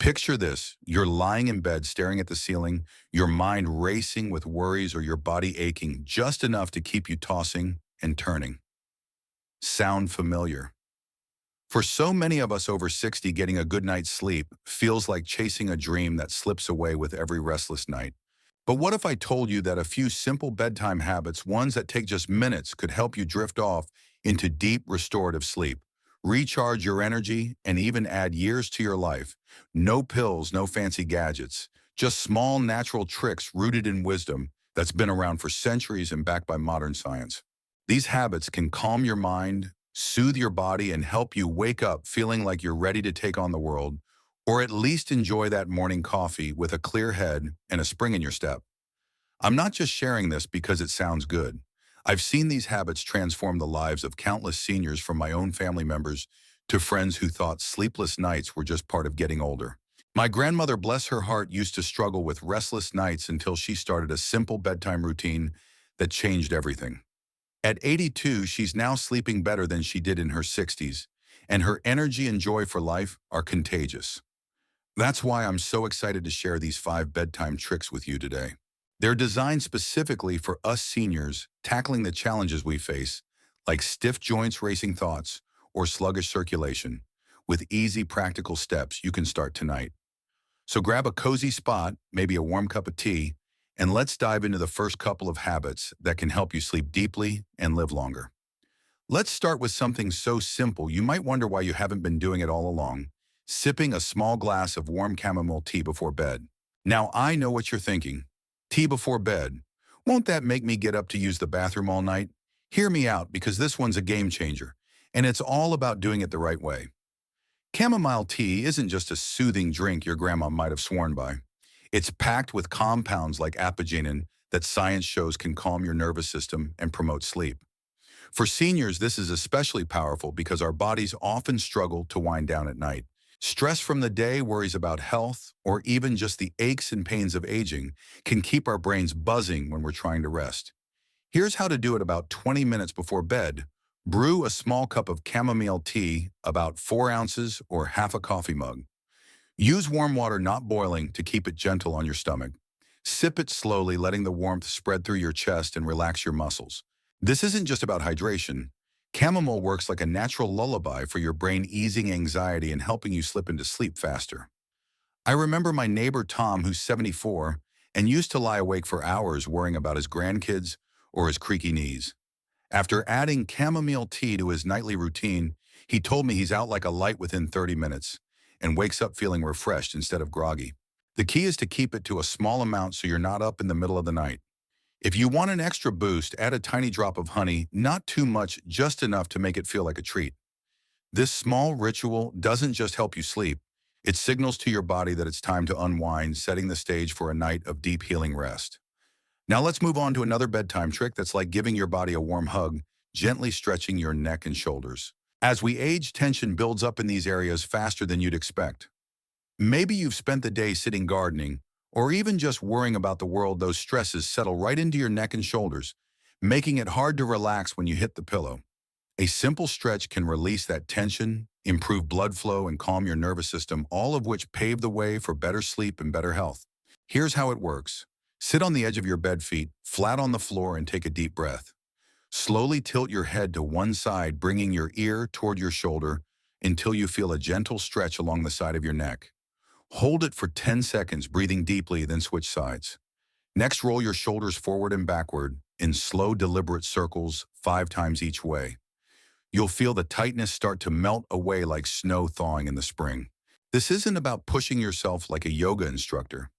Picture this. You're lying in bed staring at the ceiling, your mind racing with worries or your body aching just enough to keep you tossing and turning. Sound familiar? For so many of us over 60, getting a good night's sleep feels like chasing a dream that slips away with every restless night. But what if I told you that a few simple bedtime habits, ones that take just minutes, could help you drift off into deep restorative sleep, recharge your energy, and even add years to your life? No pills, no fancy gadgets, just small natural tricks rooted in wisdom that's been around for centuries and backed by modern science. These habits can calm your mind, soothe your body, and help you wake up feeling like you're ready to take on the world, or at least enjoy that morning coffee with a clear head and a spring in your step. I'm not just sharing this because it sounds good. I've seen these habits transform the lives of countless seniors, from my own family members to friends who thought sleepless nights were just part of getting older. My grandmother, bless her heart, used to struggle with restless nights until she started a simple bedtime routine that changed everything. At 82, she's now sleeping better than she did in her 60s, and her energy and joy for life are contagious. That's why I'm so excited to share these 5 bedtime tricks with you today. They're designed specifically for us seniors tackling the challenges we face, like stiff joints, racing thoughts, or sluggish circulation. With easy, practical steps, you can start tonight. So grab a cozy spot, maybe a warm cup of tea, and let's dive into the first couple of habits that can help you sleep deeply and live longer. Let's start with something so simple you might wonder why you haven't been doing it all along: sipping a small glass of warm chamomile tea before bed. Now, I know what you're thinking. Tea before bed. Won't that make me get up to use the bathroom all night? Hear me out, because this one's a game changer, and it's all about doing it the right way. Chamomile tea isn't just a soothing drink your grandma might have sworn by. It's packed with compounds like apigenin that science shows can calm your nervous system and promote sleep. For seniors, this is especially powerful because our bodies often struggle to wind down at night. Stress from the day, worries about health, or even just the aches and pains of aging can keep our brains buzzing when we're trying to rest. Here's how to do it: about 20 minutes before bed. Brew a small cup of chamomile tea, about 4 ounces or half a coffee mug. Use warm water, not boiling, to keep it gentle on your stomach. Sip it slowly, letting the warmth spread through your chest and relax your muscles. This isn't just about hydration. Chamomile works like a natural lullaby for your brain, easing anxiety and helping you slip into sleep faster. I remember my neighbor Tom, who's 74, and used to lie awake for hours worrying about his grandkids or his creaky knees. After adding chamomile tea to his nightly routine, he told me he's out like a light within 30 minutes and wakes up feeling refreshed instead of groggy. The key is to keep it to a small amount so you're not up in the middle of the night. If you want an extra boost, add a tiny drop of honey, not too much, just enough to make it feel like a treat. This small ritual doesn't just help you sleep, it signals to your body that it's time to unwind, setting the stage for a night of deep healing rest. Now let's move on to another bedtime trick that's like giving your body a warm hug, gently stretching your neck and shoulders. As we age, tension builds up in these areas faster than you'd expect. Maybe you've spent the day sitting gardening, or even just worrying about the world. Those stresses settle right into your neck and shoulders, making it hard to relax when you hit the pillow. A simple stretch can release that tension, improve blood flow, and calm your nervous system, all of which pave the way for better sleep and better health. Here's how it works. Sit on the edge of your bed, feet flat on the floor, and take a deep breath. Slowly tilt your head to one side, bringing your ear toward your shoulder until you feel a gentle stretch along the side of your neck. Hold it for 10 seconds, breathing deeply, then switch sides. Next, roll your shoulders forward and backward in slow, deliberate circles, 5 times each way. You'll feel the tightness start to melt away like snow thawing in the spring. This isn't about pushing yourself like a yoga instructor.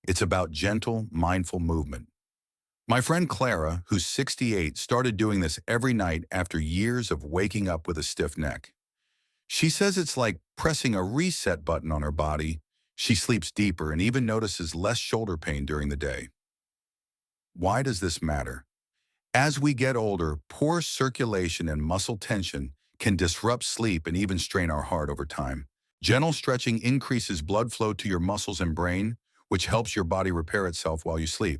It's about gentle, mindful movement. My friend Clara, who's 68, started doing this every night after years of waking up with a stiff neck. She says it's like pressing a reset button on her body. She sleeps deeper and even notices less shoulder pain during the day. Why does this matter? As we get older, poor circulation and muscle tension can disrupt sleep and even strain our heart over time. Gentle stretching increases blood flow to your muscles and brain, which helps your body repair itself while you sleep.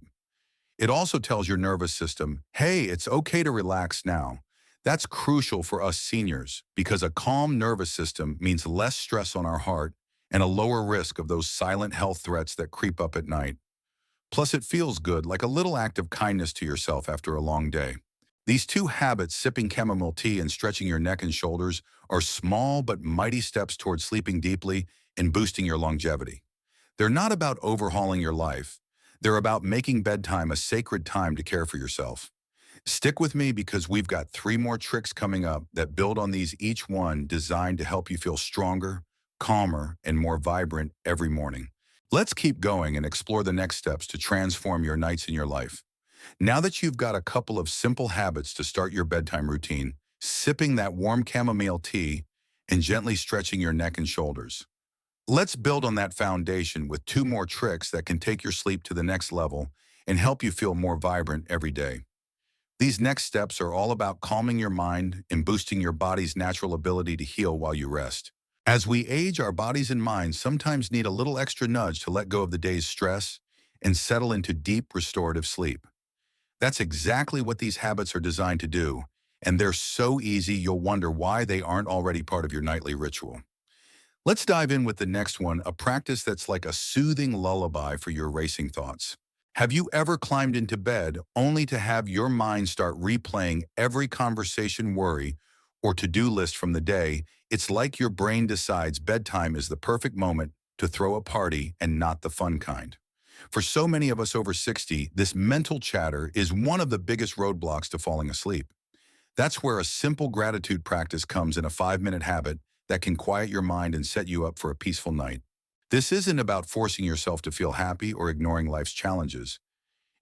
It also tells your nervous system, hey, it's okay to relax now. That's crucial for us seniors because a calm nervous system means less stress on our heart and a lower risk of those silent health threats that creep up at night. Plus, it feels good, like a little act of kindness to yourself after a long day. These two habits, sipping chamomile tea and stretching your neck and shoulders, are small but mighty steps towards sleeping deeply and boosting your longevity. They're not about overhauling your life. They're about making bedtime a sacred time to care for yourself. Stick with me because we've got 3 more tricks coming up that build on these, each one designed to help you feel stronger, calmer, and more vibrant every morning. Let's keep going and explore the next steps to transform your nights in your life. Now that you've got a couple of simple habits to start your bedtime routine, sipping that warm chamomile tea and gently stretching your neck and shoulders. Let's build on that foundation with 2 more tricks that can take your sleep to the next level and help you feel more vibrant every day. These next steps are all about calming your mind and boosting your body's natural ability to heal while you rest. As we age, our bodies and minds sometimes need a little extra nudge to let go of the day's stress and settle into deep, restorative sleep. That's exactly what these habits are designed to do, and they're so easy you'll wonder why they aren't already part of your nightly ritual. Let's dive in with the next one, a practice that's like a soothing lullaby for your racing thoughts. Have you ever climbed into bed only to have your mind start replaying every conversation, worry, or to-do list from the day? It's like your brain decides bedtime is the perfect moment to throw a party, and not the fun kind. For so many of us over 60, this mental chatter is one of the biggest roadblocks to falling asleep. That's where a simple gratitude practice comes in, a 5-minute habit that can quiet your mind and set you up for a peaceful night. This isn't about forcing yourself to feel happy or ignoring life's challenges.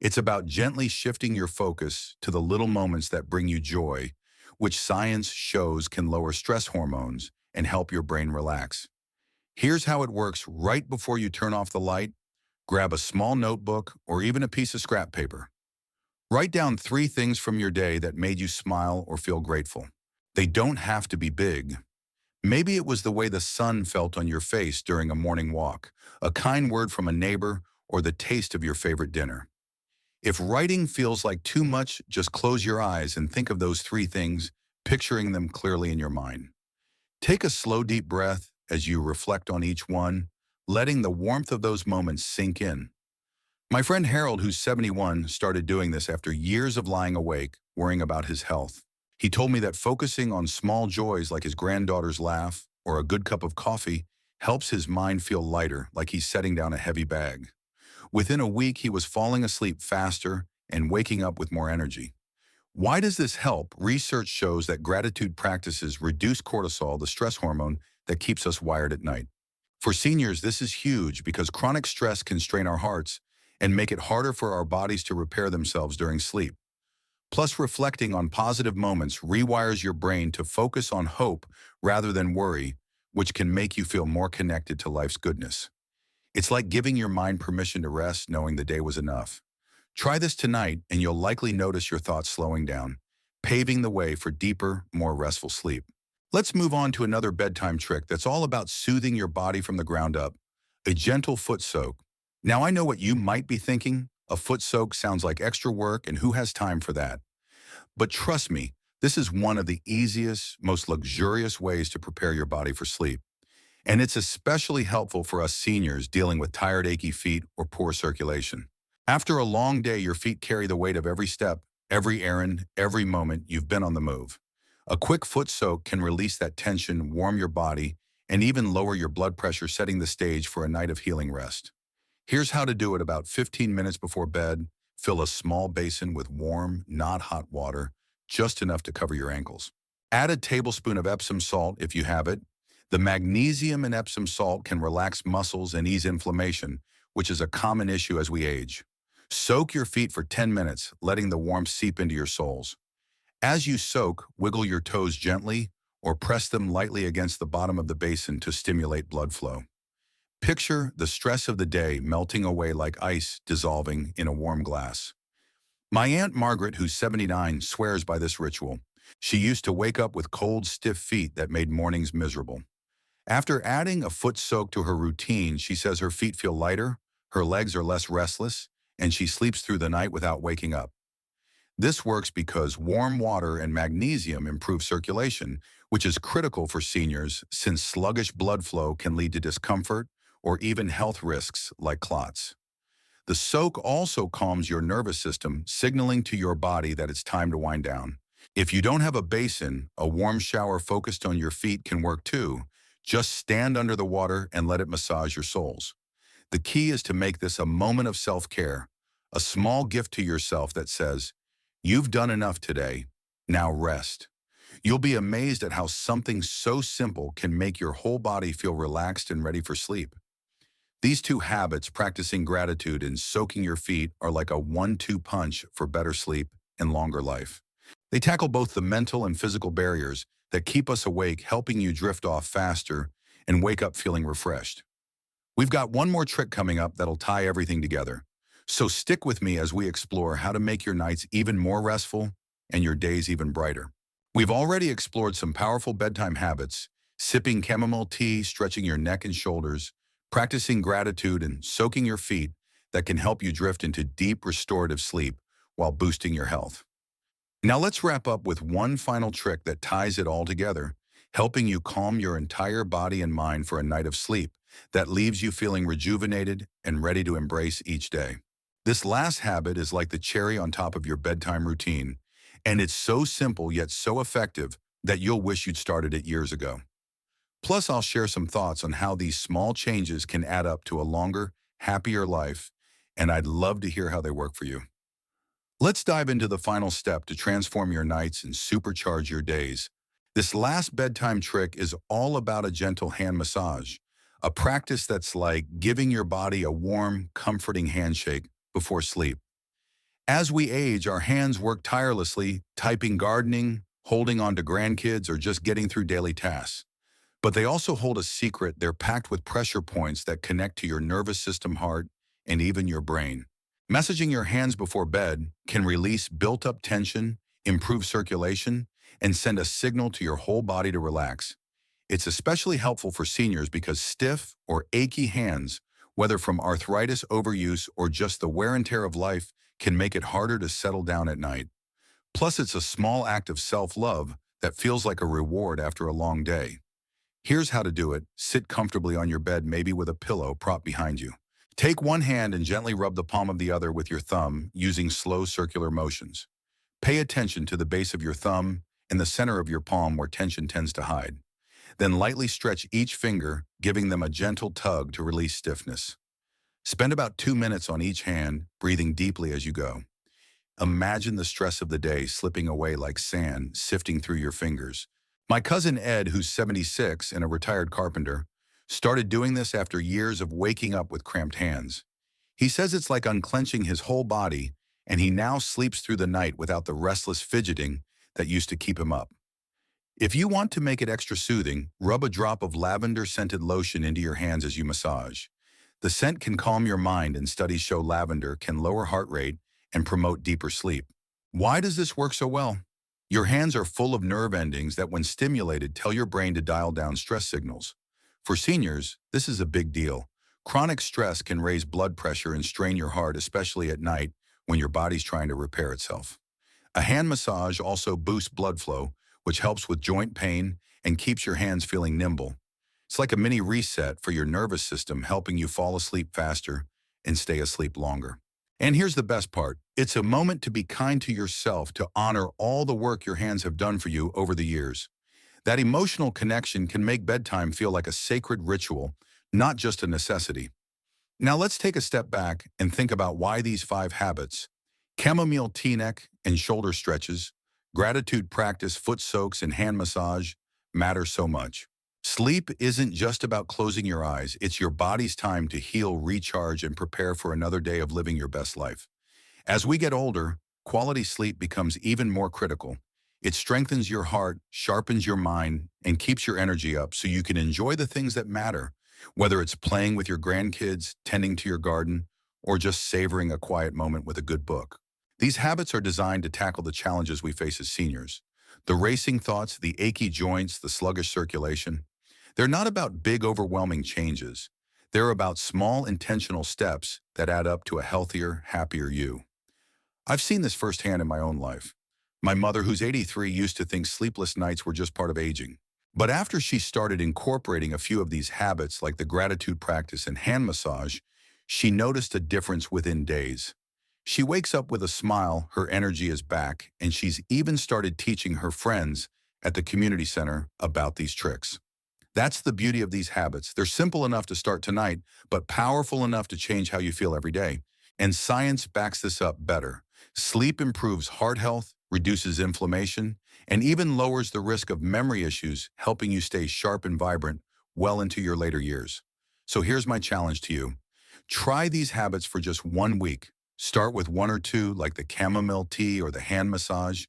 It's about gently shifting your focus to the little moments that bring you joy, which science shows can lower stress hormones and help your brain relax. Here's how it works: right before you turn off the light, grab a small notebook or even a piece of scrap paper. Write down 3 things from your day that made you smile or feel grateful. They don't have to be big. Maybe it was the way the sun felt on your face during a morning walk, a kind word from a neighbor, or the taste of your favorite dinner. If writing feels like too much, just close your eyes and think of those 3 things, picturing them clearly in your mind. Take a slow, deep breath as you reflect on each one, letting the warmth of those moments sink in. My friend Harold, who's 71, started doing this after years of lying awake, worrying about his health. He told me that focusing on small joys like his granddaughter's laugh or a good cup of coffee helps his mind feel lighter, like he's setting down a heavy bag. Within a week, he was falling asleep faster and waking up with more energy. Why does this help? Research shows that gratitude practices reduce cortisol, the stress hormone that keeps us wired at night. For seniors, this is huge because chronic stress can strain our hearts and make it harder for our bodies to repair themselves during sleep. Plus, reflecting on positive moments rewires your brain to focus on hope rather than worry, which can make you feel more connected to life's goodness. It's like giving your mind permission to rest, knowing the day was enough. Try this tonight, and you'll likely notice your thoughts slowing down, paving the way for deeper, more restful sleep. Let's move on to another bedtime trick that's all about soothing your body from the ground up: a gentle foot soak. Now, I know what you might be thinking. A foot soak sounds like extra work, and who has time for that? But trust me, this is one of the easiest, most luxurious ways to prepare your body for sleep. And it's especially helpful for us seniors dealing with tired, achy feet or poor circulation. After a long day, your feet carry the weight of every step, every errand, every moment you've been on the move. A quick foot soak can release that tension, warm your body, and even lower your blood pressure, setting the stage for a night of healing rest. Here's how to do it: about 15 minutes before bed, fill a small basin with warm, not hot water, just enough to cover your ankles. Add a tablespoon of Epsom salt if you have it. The magnesium in Epsom salt can relax muscles and ease inflammation, which is a common issue as we age. Soak your feet for 10 minutes, letting the warmth seep into your soles. As you soak, wiggle your toes gently or press them lightly against the bottom of the basin to stimulate blood flow. Picture the stress of the day melting away like ice dissolving in a warm glass. My Aunt Margaret, who's 79, swears by this ritual. She used to wake up with cold, stiff feet that made mornings miserable. After adding a foot soak to her routine, she says her feet feel lighter, her legs are less restless, and she sleeps through the night without waking up. This works because warm water and magnesium improve circulation, which is critical for seniors since sluggish blood flow can lead to discomfort or even health risks like clots. The soak also calms your nervous system, signaling to your body that it's time to wind down. If you don't have a basin, a warm shower focused on your feet can work too. Just stand under the water and let it massage your soles. The key is to make this a moment of self-care, a small gift to yourself that says, "You've done enough today, now rest." You'll be amazed at how something so simple can make your whole body feel relaxed and ready for sleep. These two habits, practicing gratitude and soaking your feet, are like a 1-2 punch for better sleep and longer life. They tackle both the mental and physical barriers that keep us awake, helping you drift off faster and wake up feeling refreshed. We've got one more trick coming up that'll tie everything together. So stick with me as we explore how to make your nights even more restful and your days even brighter. We've already explored some powerful bedtime habits: sipping chamomile tea, stretching your neck and shoulders, practicing gratitude, and soaking your feet, that can help you drift into deep restorative sleep while boosting your health. Now let's wrap up with one final trick that ties it all together, helping you calm your entire body and mind for a night of sleep that leaves you feeling rejuvenated and ready to embrace each day. This last habit is like the cherry on top of your bedtime routine, and it's so simple yet so effective that you'll wish you'd started it years ago. Plus, I'll share some thoughts on how these small changes can add up to a longer, happier life, and I'd love to hear how they work for you. Let's dive into the final step to transform your nights and supercharge your days. This last bedtime trick is all about a gentle hand massage, a practice that's like giving your body a warm, comforting handshake before sleep. As we age, our hands work tirelessly, typing, gardening, holding on to grandkids, or just getting through daily tasks. But they also hold a secret. They're packed with pressure points that connect to your nervous system, heart, and even your brain. Messaging your hands before bed can release built-up tension, improve circulation, and send a signal to your whole body to relax. It's especially helpful for seniors because stiff or achy hands, whether from arthritis, overuse, or just the wear and tear of life, can make it harder to settle down at night. Plus, it's a small act of self-love that feels like a reward after a long day. Here's how to do it. Sit comfortably on your bed, maybe with a pillow propped behind you. Take one hand and gently rub the palm of the other with your thumb using slow circular motions. Pay attention to the base of your thumb and the center of your palm where tension tends to hide. Then lightly stretch each finger, giving them a gentle tug to release stiffness. Spend about 2 minutes on each hand, breathing deeply as you go. Imagine the stress of the day slipping away like sand sifting through your fingers. My cousin Ed, who's 76 and a retired carpenter, started doing this after years of waking up with cramped hands. He says it's like unclenching his whole body, and he now sleeps through the night without the restless fidgeting that used to keep him up. If you want to make it extra soothing, rub a drop of lavender-scented lotion into your hands as you massage. The scent can calm your mind, and studies show lavender can lower heart rate and promote deeper sleep. Why does this work so well? Your hands are full of nerve endings that, when stimulated, tell your brain to dial down stress signals. For seniors, this is a big deal. Chronic stress can raise blood pressure and strain your heart, especially at night when your body's trying to repair itself. A hand massage also boosts blood flow, which helps with joint pain and keeps your hands feeling nimble. It's like a mini reset for your nervous system, helping you fall asleep faster and stay asleep longer. And here's the best part. It's a moment to be kind to yourself, to honor all the work your hands have done for you over the years. That emotional connection can make bedtime feel like a sacred ritual, not just a necessity. Now let's take a step back and think about why these 5 habits: chamomile tea, neck and shoulder stretches, gratitude practice, foot soaks, and hand massage matter so much. Sleep isn't just about closing your eyes. It's your body's time to heal, recharge, and prepare for another day of living your best life. As we get older, quality sleep becomes even more critical. It strengthens your heart, sharpens your mind, and keeps your energy up so you can enjoy the things that matter, whether it's playing with your grandkids, tending to your garden, or just savoring a quiet moment with a good book. These habits are designed to tackle the challenges we face as seniors. The racing thoughts, the achy joints, the sluggish circulation. They're not about big, overwhelming changes. They're about small, intentional steps that add up to a healthier, happier you. I've seen this firsthand in my own life. My mother, who's 83, used to think sleepless nights were just part of aging. But after she started incorporating a few of these habits, like the gratitude practice and hand massage, she noticed a difference within days. She wakes up with a smile, her energy is back, and she's even started teaching her friends at the community center about these tricks. That's the beauty of these habits. They're simple enough to start tonight, but powerful enough to change how you feel every day. And science backs this up better. Sleep improves heart health, reduces inflammation, and even lowers the risk of memory issues, helping you stay sharp and vibrant well into your later years. So here's my challenge to you. Try these habits for just 1 week. Start with one or two, like the chamomile tea or the hand massage,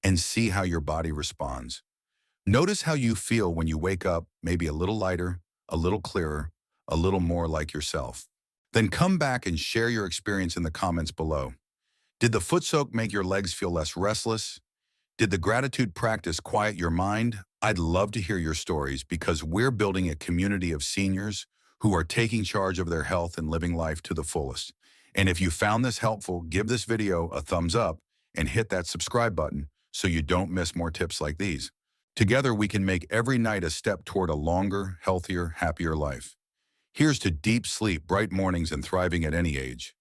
and see how your body responds. Notice how you feel when you wake up, maybe a little lighter, a little clearer, a little more like yourself. Then come back and share your experience in the comments below. Did the foot soak make your legs feel less restless? Did the gratitude practice quiet your mind? I'd love to hear your stories because we're building a community of seniors who are taking charge of their health and living life to the fullest. And if you found this helpful, give this video a thumbs up and hit that subscribe button so you don't miss more tips like these. Together, we can make every night a step toward a longer, healthier, happier life. Here's to deep sleep, bright mornings, and thriving at any age.